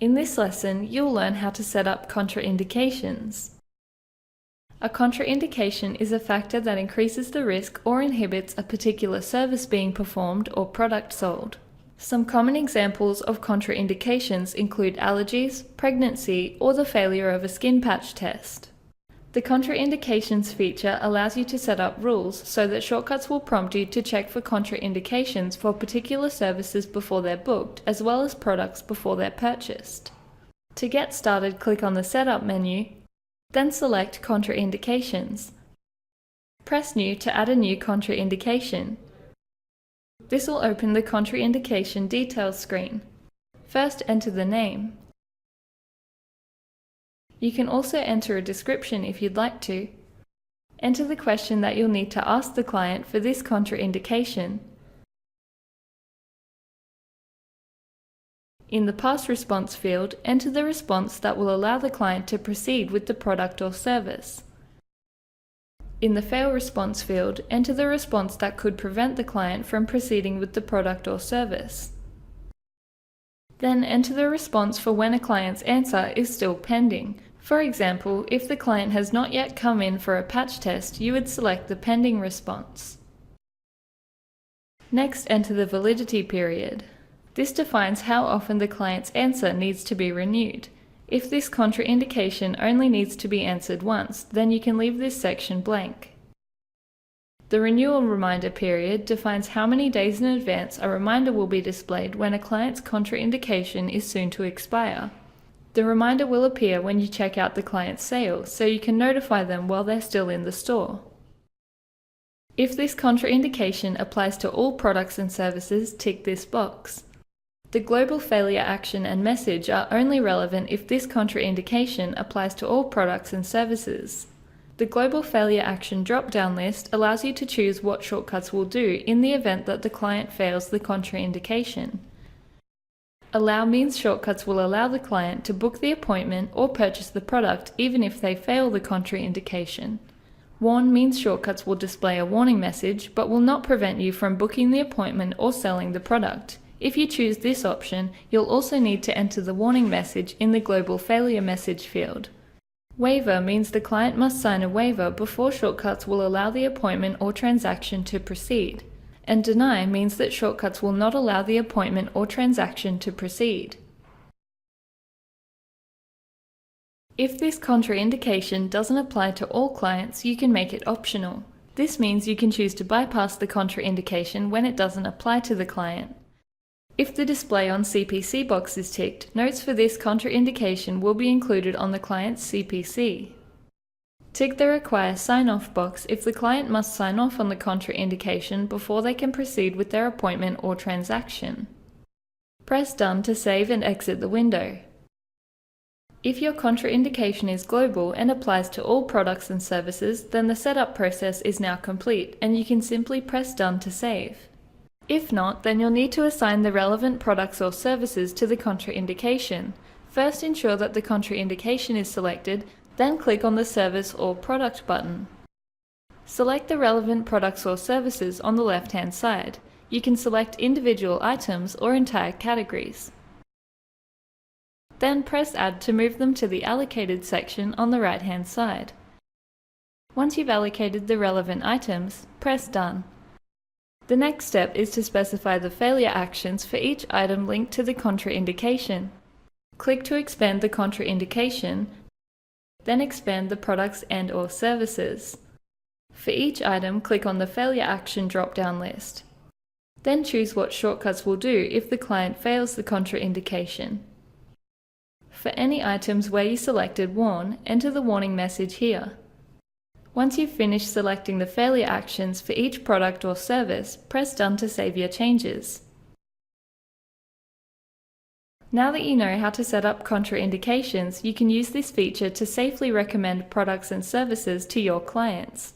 In this lesson, you'll learn how to set up contraindications. A contraindication is a factor that increases the risk or inhibits a particular service being performed or product sold. Some common examples of contraindications include allergies, pregnancy, or the failure of a skin patch test. The contraindications feature allows you to set up rules so that shortcuts will prompt you to check for contraindications for particular services before they're booked, as well as products before they're purchased. To get started, click on the Setup menu, then select Contraindications. Press New to add a new contraindication. This will open the contraindication details screen. First, enter the name. You can also enter a description if you'd like to. Enter the question that you'll need to ask the client for this contraindication. In the Pass Response field, enter the response that will allow the client to proceed with the product or service. In the Fail Response field, enter the response that could prevent the client from proceeding with the product or service. Then enter the response for when a client's answer is still pending. For example, if the client has not yet come in for a patch test, you would select the pending response. Next, enter the validity period. This defines how often the client's answer needs to be renewed. If this contraindication only needs to be answered once, then you can leave this section blank. The renewal reminder period defines how many days in advance a reminder will be displayed when a client's contraindication is soon to expire. The reminder will appear when you check out the client's sale, so you can notify them while they're still in the store. If this contraindication applies to all products and services, tick this box. The global failure action and message are only relevant if this contraindication applies to all products and services. The global failure action drop-down list allows you to choose what shortcuts will do in the event that the client fails the contraindication. Allow means shortcuts will allow the client to book the appointment or purchase the product even if they fail the contraindication. Warn means shortcuts will display a warning message but will not prevent you from booking the appointment or selling the product. If you choose this option, you'll also need to enter the warning message in the global failure message field. Waiver means the client must sign a waiver before shortcuts will allow the appointment or transaction to proceed. And deny means that shortcuts will not allow the appointment or transaction to proceed. If this contraindication doesn't apply to all clients, you can make it optional. This means you can choose to bypass the contraindication when it doesn't apply to the client. If the display on CPC box is ticked, notes for this contraindication will be included on the client's CPC. Tick the Require Sign-Off box if the client must sign off on the contraindication before they can proceed with their appointment or transaction. Press Done to save and exit the window. If your contraindication is global and applies to all products and services, then the setup process is now complete and you can simply press Done to save. If not, then you'll need to assign the relevant products or services to the contraindication. First, ensure that the contraindication is selected, then click on the Service or Product button. Select the relevant products or services on the left-hand side. You can select individual items or entire categories. Then press Add to move them to the Allocated section on the right-hand side. Once you've allocated the relevant items, press Done. The next step is to specify the failure actions for each item linked to the contraindication. Click to expand the contraindication, then expand the products and/or services. For each item, click on the Failure Action drop-down list. Then choose what shortcuts will do if the client fails the contraindication. For any items where you selected Warn, enter the warning message here. Once you've finished selecting the failure actions for each product or service, press Done to save your changes. Now that you know how to set up contraindications, you can use this feature to safely recommend products and services to your clients.